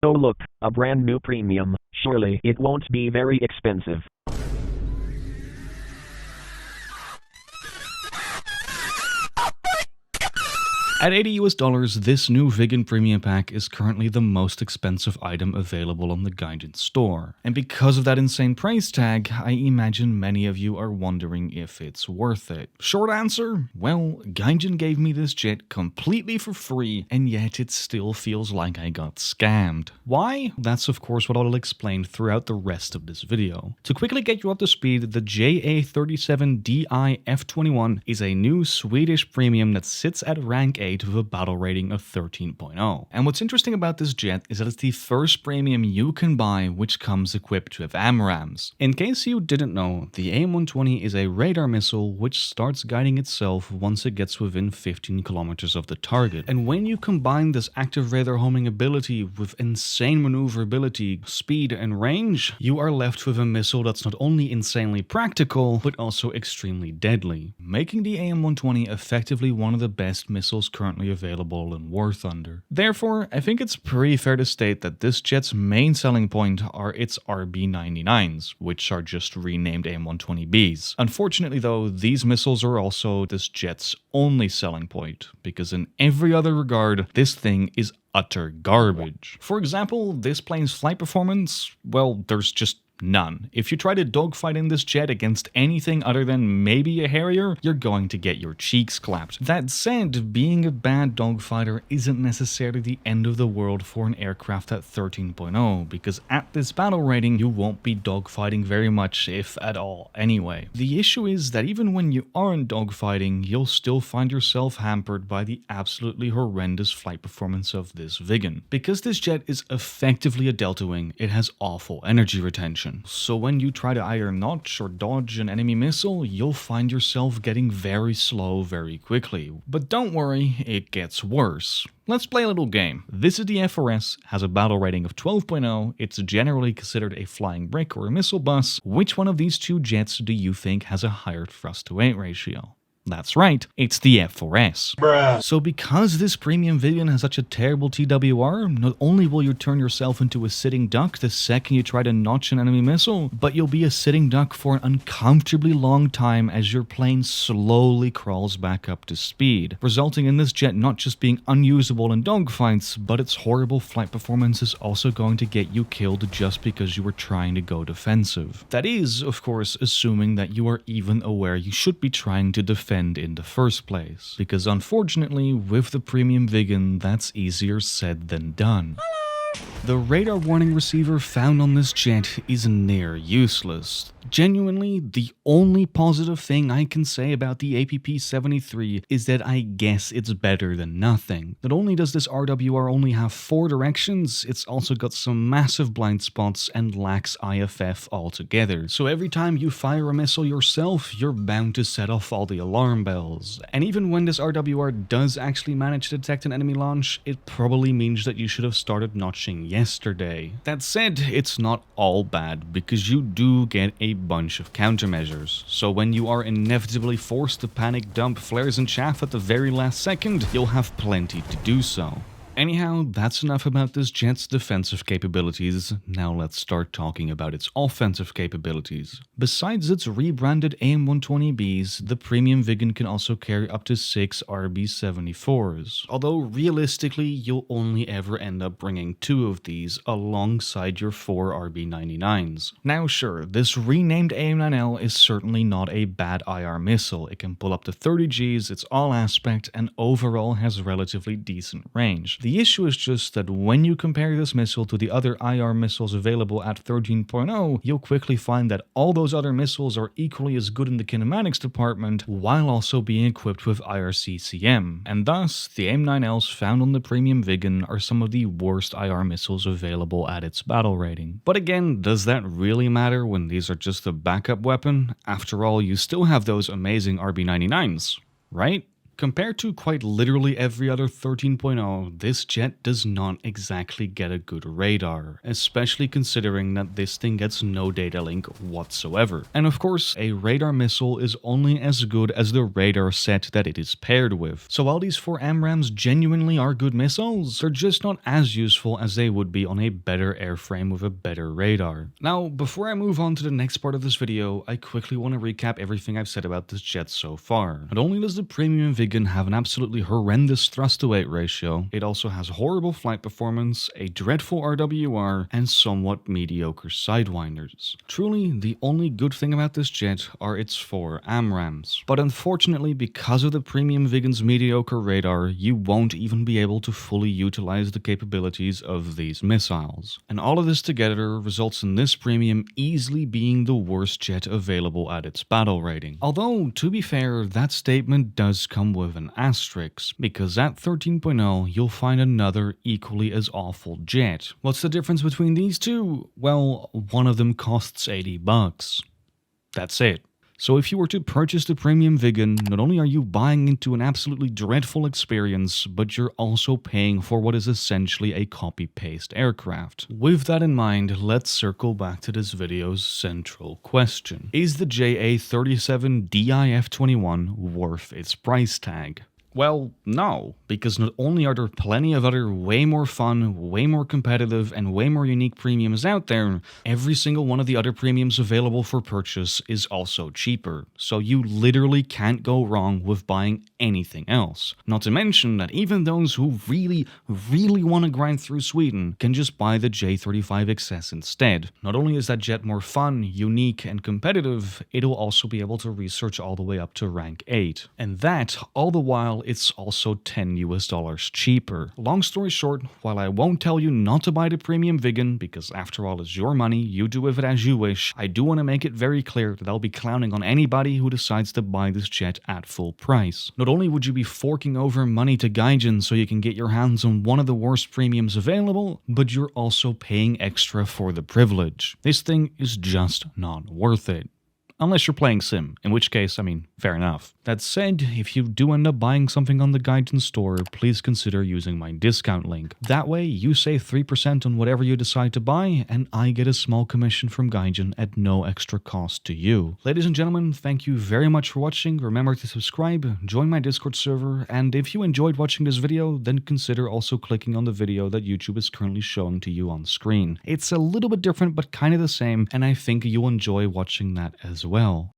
Oh look, a brand new premium. Surely it won't be very expensive. At $80 US, this new Viggen Premium Pack is currently the most expensive item available on the Gaijin store. And because of that insane price tag, I imagine many of you are wondering if it's worth it. Short answer? Well, Gaijin gave me this jet completely for free, and yet it still feels like I got scammed. Why? That's of course what I'll explain throughout the rest of this video. To quickly get you up to speed, the JA37DI F21 is a new Swedish premium that sits at rank 8 with a battle rating of 13.0. And what's interesting about this jet is that it's the first premium you can buy which comes equipped with AMRAAMs. In case you didn't know, the AIM-120 is a radar missile which starts guiding itself once it gets within 15 kilometers of the target. And when you combine this active radar homing ability with insane maneuverability, speed, and range, you are left with a missile that's not only insanely practical, but also extremely deadly, making the AIM-120 effectively one of the best missiles currently available in War Thunder. Therefore, I think it's pretty fair to state that this jet's main selling point are its RB99s, which are just renamed AIM-120Bs. Unfortunately though, these missiles are also this jet's only selling point, because in every other regard, this thing is utter garbage. For example, this plane's flight performance, well, there's just none. If you try to dogfight in this jet against anything other than maybe a Harrier, you're going to get your cheeks clapped. That said, being a bad dogfighter isn't necessarily the end of the world for an aircraft at 13.0, because at this battle rating, you won't be dogfighting very much, if at all, anyway. The issue is that even when you aren't dogfighting, you'll still find yourself hampered by the absolutely horrendous flight performance of this Viggen. Because this jet is effectively a delta wing, it has awful energy retention. So when you try to either notch or dodge an enemy missile, you'll find yourself getting very slow very quickly. But don't worry, it gets worse. Let's play a little game. This is the F4S, has a battle rating of 12.0, it's generally considered a flying brick or a missile bus. Which one of these two jets do you think has a higher thrust to weight ratio? That's right, it's the F4S. Bruh. So because this premium Viggen has such a terrible TWR, not only will you turn yourself into a sitting duck the second you try to notch an enemy missile, but you'll be a sitting duck for an uncomfortably long time as your plane slowly crawls back up to speed, resulting in this jet not just being unusable in dogfights, but its horrible flight performance is also going to get you killed just because you were trying to go defensive. That is, of course, assuming that you are even aware you should be trying to defend in the first place, because unfortunately with the premium Viggen that's easier said than done. The radar warning receiver found on this jet is near useless. Genuinely, the only positive thing I can say about the APP-73 is that I guess it's better than nothing. Not only does this RWR only have 4 directions, it's also got some massive blind spots and lacks IFF altogether. So every time you fire a missile yourself, you're bound to set off all the alarm bells. And even when this RWR does actually manage to detect an enemy launch, it probably means that you should have started notching yesterday. That said, it's not all bad, because you do get a bunch of countermeasures. So when you are inevitably forced to panic dump flares and chaff at the very last second, you'll have plenty to do so. Anyhow, that's enough about this jet's defensive capabilities. Now let's start talking about its offensive capabilities. Besides its rebranded AIM-120Bs, the premium Viggen can also carry up to 6 RB-74s. Although realistically, you'll only ever end up bringing 2 of these alongside your 4 RB-99s. Now sure, this renamed AIM-9L is certainly not a bad IR missile. It can pull up to 30 Gs, it's all aspect, and overall has relatively decent range. The issue is just that when you compare this missile to the other IR missiles available at 13.0, you'll quickly find that all those other missiles are equally as good in the kinematics department while also being equipped with IRCCM, and thus the AIM-9Ls found on the premium Viggen are some of the worst IR missiles available at its battle rating. But again, does that really matter when these are just a backup weapon? After all, you still have those amazing RB-99s, right? Compared to quite literally every other 13.0, this jet does not exactly get a good radar, especially considering that this thing gets no data link whatsoever. And of course, a radar missile is only as good as the radar set that it is paired with. So while these 4 AMRAAMs genuinely are good missiles, they're just not as useful as they would be on a better airframe with a better radar. Now, before I move on to the next part of this video, I quickly want to recap everything I've said about this jet so far. Not only does the premium Viggen have an absolutely horrendous thrust-to-weight ratio, it also has horrible flight performance, a dreadful RWR, and somewhat mediocre sidewinders. Truly, the only good thing about this jet are its 4 AMRAAMs. But unfortunately, because of the premium Viggen's mediocre radar, you won't even be able to fully utilize the capabilities of these missiles. And all of this together results in this premium easily being the worst jet available at its battle rating. Although, to be fair, that statement does come with an asterisk, because at 13.0 you'll find another equally as awful jet. What's the difference between these two? Well, one of them costs $80. That's it. So if you were to purchase the premium Viggen, not only are you buying into an absolutely dreadful experience, but you're also paying for what is essentially a copy-paste aircraft. With that in mind, let's circle back to this video's central question. Is the JA37 DIF-21 worth its price tag? Well, no, because not only are there plenty of other way more fun, way more competitive, and way more unique premiums out there, every single one of the other premiums available for purchase is also cheaper, so you literally can't go wrong with buying anything else. Not to mention that even those who really want to grind through Sweden can just buy the J35XS instead. Not only is that jet more fun, unique, and competitive, it'll also be able to research all the way up to rank 8. And that, all the while, it's also $10 cheaper. Long story short, while I won't tell you not to buy the premium Viggen, because after all it's your money, you do with it as you wish, I do want to make it very clear that I'll be clowning on anybody who decides to buy this jet at full price. Not only would you be forking over money to Gaijin so you can get your hands on one of the worst premiums available, but you're also paying extra for the privilege. This thing is just not worth it. Unless you're playing Sim, in which case, I mean, fair enough. That said, if you do end up buying something on the Gaijin store, please consider using my discount link. That way, you save 3% on whatever you decide to buy, and I get a small commission from Gaijin at no extra cost to you. Ladies and gentlemen, thank you very much for watching. Remember to subscribe, join my Discord server, and if you enjoyed watching this video, then consider also clicking on the video that YouTube is currently showing to you on screen. It's a little bit different, but kind of the same, and I think you'll enjoy watching that as well.